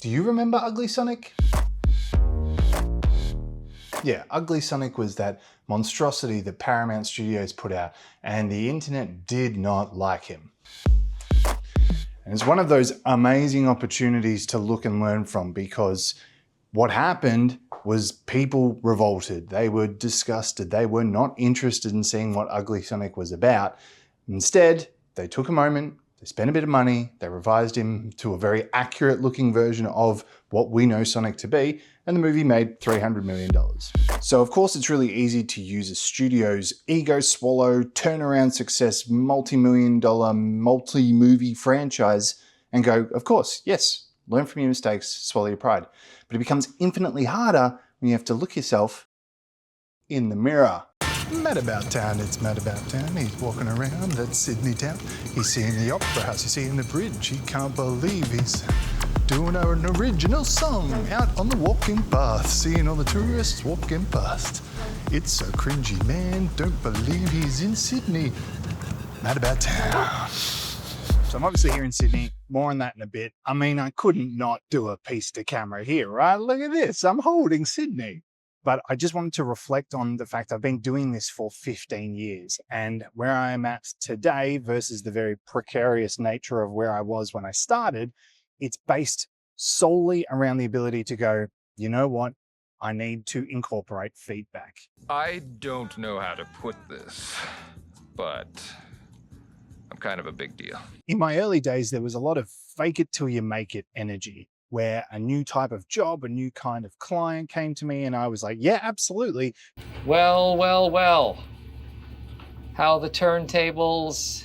Do you remember Ugly Sonic? Yeah, Ugly Sonic was that monstrosity that Paramount Studios put out, and the internet did not like him. And it's one of those amazing opportunities to look and learn from, because what happened was people revolted. They were disgusted. They were not interested in seeing what Ugly Sonic was about. Instead, they took a moment, they spent a bit of money, they revised him to a very accurate looking version of what we know Sonic to be, and the movie made $300 million. So of course it's really easy to use a studio's ego swallow, turnaround success, multi-million dollar, multi-movie franchise and go, of course, yes, learn from your mistakes, swallow your pride. But it becomes infinitely harder when you have to look yourself in the mirror. Mad about town, it's mad about town. He's walking around that Sydney town. He's seeing the opera house, he's seeing the bridge. He can't believe he's doing an original song out on the walking path, seeing all the tourists walking past. It's so cringy, man, don't believe he's in Sydney. Mad about town. So I'm obviously here in Sydney, more on that in a bit. I mean, I couldn't not do a piece to camera here, right? Look at this, I'm holding Sydney. But I just wanted to reflect on the fact I've been doing this for 15 years, and where I am at today versus the very precarious nature of where I was when I started, it's based solely around the ability to go, you know what? I need to incorporate feedback. I don't know how to put this, but I'm kind of a big deal. In my early days, there was a lot of fake it till you make it energy, where a new type of job, a new kind of client came to me and I was like, yeah, absolutely. Well, well, well. How the turntables?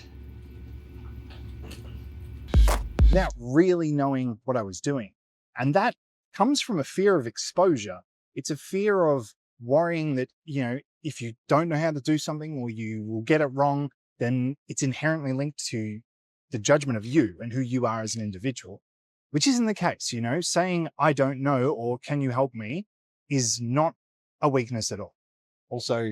Without really knowing what I was doing. And that comes from a fear of exposure. It's a fear of worrying that, you know, if you don't know how to do something or you will get it wrong, then it's inherently linked to the judgment of you and who you are as an individual. Which isn't the case, you know, saying I don't know or can you help me is not a weakness at all. Also,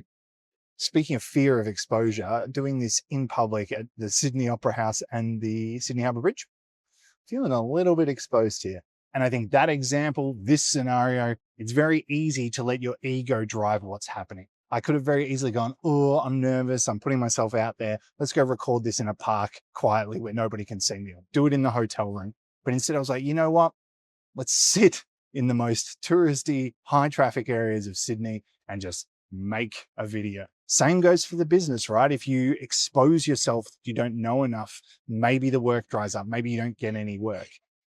speaking of fear of exposure, doing this in public at the Sydney Opera House and the Sydney Harbour Bridge, feeling a little bit exposed here. And I think that example, this scenario, it's very easy to let your ego drive what's happening. I could have very easily gone, oh, I'm nervous, I'm putting myself out there. Let's go record this in a park quietly where nobody can see me. Or do it in the hotel room. But instead I was like, you know what? Let's sit in the most touristy, high traffic areas of Sydney and just make a video. Same goes for the business, right? If you expose yourself, you don't know enough, maybe the work dries up, maybe you don't get any work.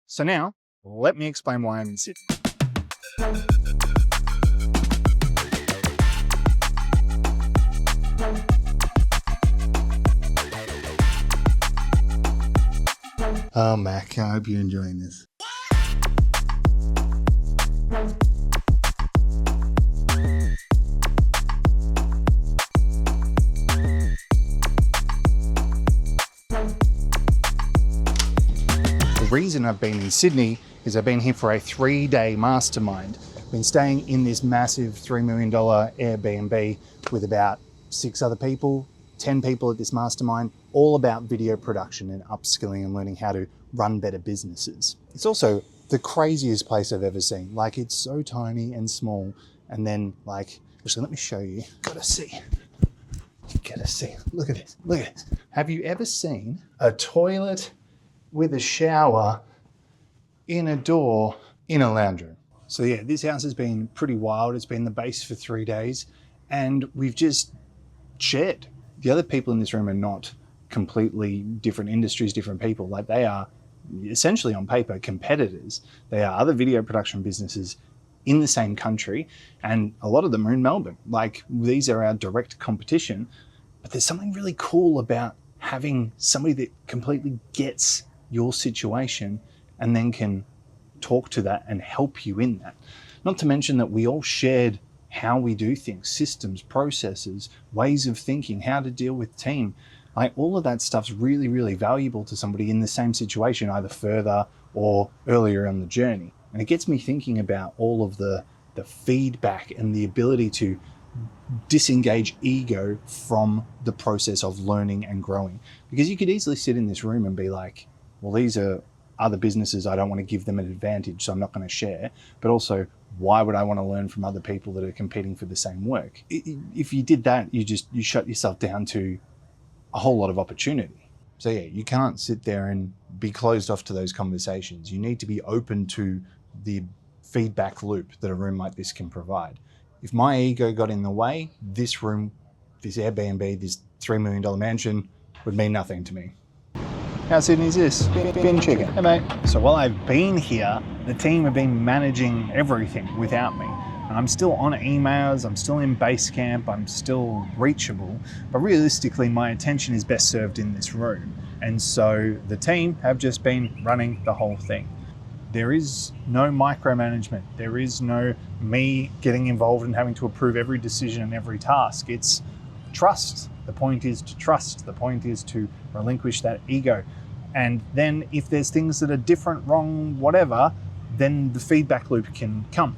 So now, let me explain why I'm in Sydney. Oh, Mac, I hope you're enjoying this. The reason I've been in Sydney is I've been here for a 3-day mastermind. I've been staying in this massive $3 million Airbnb with about 6 other people, 10 people at this mastermind, all about video production and upskilling and learning how to run better businesses. It's also the craziest place I've ever seen. Like, it's so tiny and small. And then, like, actually, let me show you. Gotta see. You gotta see. Look at this. Look at this. Have you ever seen a toilet with a shower in a door in a lounge room? So yeah, this house has been pretty wild. It's been the base for 3 days and we've just shared. The other people in this room are not completely different industries, different people. Like, they are essentially on paper competitors. They are other video production businesses in the same country, and a lot of them are in Melbourne. Like, these are our direct competition, but there's something really cool about having somebody that completely gets your situation and then can talk to that and help you in that. Not to mention that we all shared how we do things, systems, processes, ways of thinking, how to deal with team. Like, all of that stuff's really, really valuable to somebody in the same situation, either further or earlier on the journey. And it gets me thinking about all of the feedback and the ability to disengage ego from the process of learning and growing. Because you could easily sit in this room and be like, well, these are other businesses, I don't want to give them an advantage, so I'm not going to share. But also, why would I want to learn from other people that are competing for the same work? If you did that, you shut yourself down to a whole lot of opportunity. So yeah, you can't sit there and be closed off to those conversations. You need to be open to the feedback loop that a room like this can provide. If my ego got in the way, this room, this Airbnb, this $3 million mansion would mean nothing to me. How Sydney's this? Bin chicken. Hey mate. So while I've been here, the team have been managing everything without me. And I'm still on emails, I'm still in base camp, I'm still reachable, but realistically my attention is best served in this room. And so the team have just been running the whole thing. There is no micromanagement. There is no me getting involved and having to approve every decision and every task. It's trust. The point is to trust. The point is to relinquish that ego. And then if there's things that are different, wrong, whatever, then the feedback loop can come.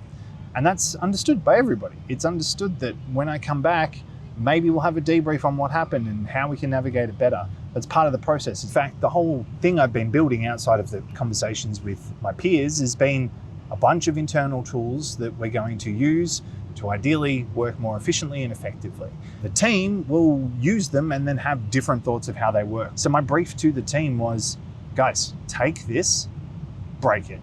And that's understood by everybody. It's understood that when I come back, maybe we'll have a debrief on what happened and how we can navigate it better. That's part of the process. In fact, the whole thing I've been building outside of the conversations with my peers has been a bunch of internal tools that we're going to use to ideally work more efficiently and effectively. The team will use them and then have different thoughts of how they work. So my brief to the team was, guys, take this, break it,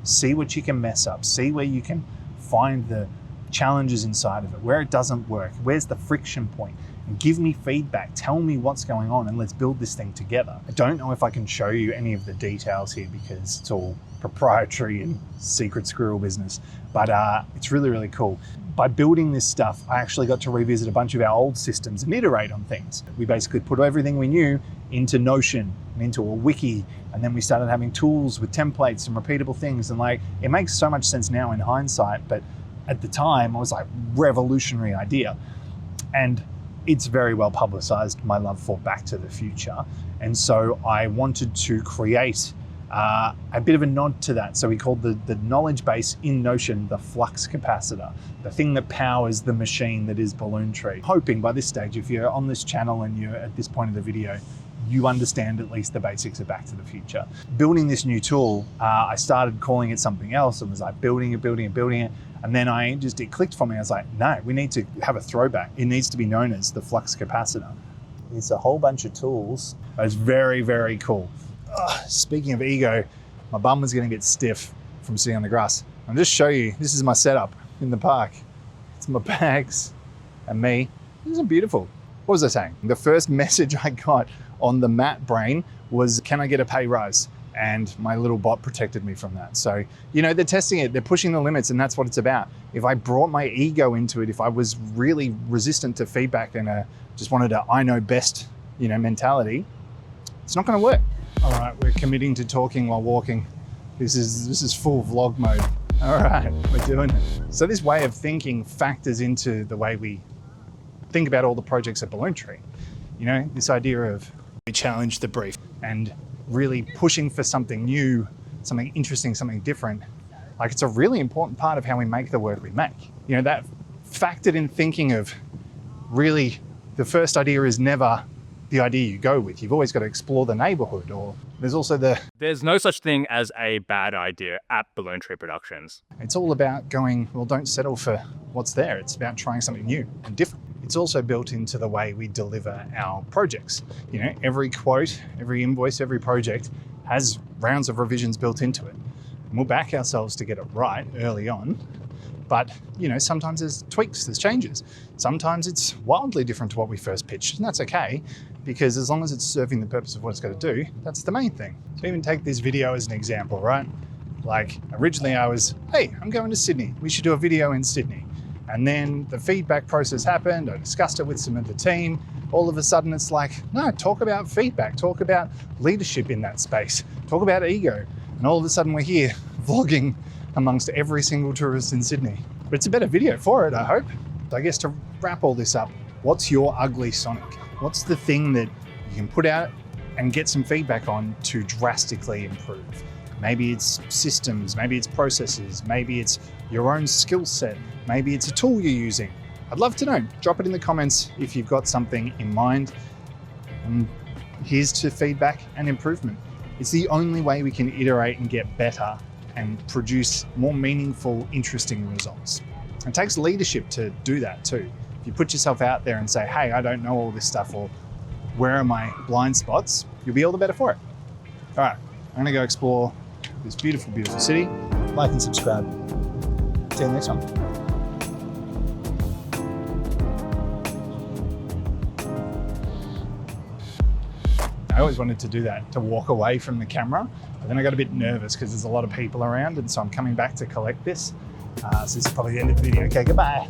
see what you can mess up, see where you can find the challenges inside of it, where it doesn't work, where's the friction point, and give me feedback, tell me what's going on, and let's build this thing together. I don't know if I can show you any of the details here because it's all proprietary and secret squirrel business, but it's really, really cool. By building this stuff, I actually got to revisit a bunch of our old systems and iterate on things. We basically put everything we knew into Notion and into a wiki, and then we started having tools with templates and repeatable things, and like, it makes so much sense now in hindsight, but at the time I was like, revolutionary idea. And it's very well publicized, my love for Back to the Future. And so I wanted to create a bit of a nod to that. So we called the knowledge base in Notion the flux capacitor, the thing that powers the machine that is Balloon Tree. Hoping by this stage, if you're on this channel and you're at this point of the video, you understand at least the basics of Back to the Future. Building this new tool, I started calling it something else and was like building it. And then it clicked for me. I was like, no, we need to have a throwback. It needs to be known as the flux capacitor. It's a whole bunch of tools. It's very, very cool. Speaking of ego, my bum was getting a bit stiff from sitting on the grass. I'll just show you, this is my setup in the park. It's my bags and me. This is beautiful. What was I saying? The first message I got on the Matt brain was, can I get a pay rise? And my little bot protected me from that. So, they're testing it, they're pushing the limits, and that's what it's about. If I brought my ego into it, if I was really resistant to feedback and just wanted a I know best, mentality, it's not gonna work. All right, we're committing to talking while walking. This is full vlog mode. All right, we're doing it. So this way of thinking factors into the way we think about all the projects at Balloon Tree. This idea of we challenge the brief and really pushing for something new, something interesting, something different. Like, it's a really important part of how we make the work we make. That factored in thinking of really the first idea is never the idea you go with. You've always got to explore the neighborhood, or there's also There's no such thing as a bad idea at Balloon Tree Productions. It's all about going, well, don't settle for what's there. It's about trying something new and different. It's also built into the way we deliver our projects. Every quote, every invoice, every project has rounds of revisions built into it. And we'll back ourselves to get it right early on. But, sometimes there's tweaks, there's changes. Sometimes it's wildly different to what we first pitched, and that's okay, because as long as it's serving the purpose of what it's got to do, that's the main thing. So even take this video as an example, right? Like, originally I was, hey, I'm going to Sydney. We should do a video in Sydney. And then the feedback process happened. I discussed it with some of the team. All of a sudden it's like, no, talk about feedback, talk about leadership in that space, talk about ego. And all of a sudden we're here vlogging amongst every single tourist in Sydney. But it's a better video for it, I hope. So I guess to wrap all this up, what's your ugly Sonic? What's the thing that you can put out and get some feedback on to drastically improve? Maybe it's systems, maybe it's processes, maybe it's your own skill set, maybe it's a tool you're using. I'd love to know. Drop it in the comments if you've got something in mind. And here's to feedback and improvement. It's the only way we can iterate and get better and produce more meaningful, interesting results. It takes leadership to do that too. If you put yourself out there and say, hey, I don't know all this stuff, or where are my blind spots, you'll be all the better for it. All right, I'm gonna go explore this beautiful, beautiful city. Like and subscribe. See you in the next one. I always wanted to do that, to walk away from the camera, but then I got a bit nervous because there's a lot of people around, and so I'm coming back to collect this. So this is probably the end of the video. Okay, goodbye.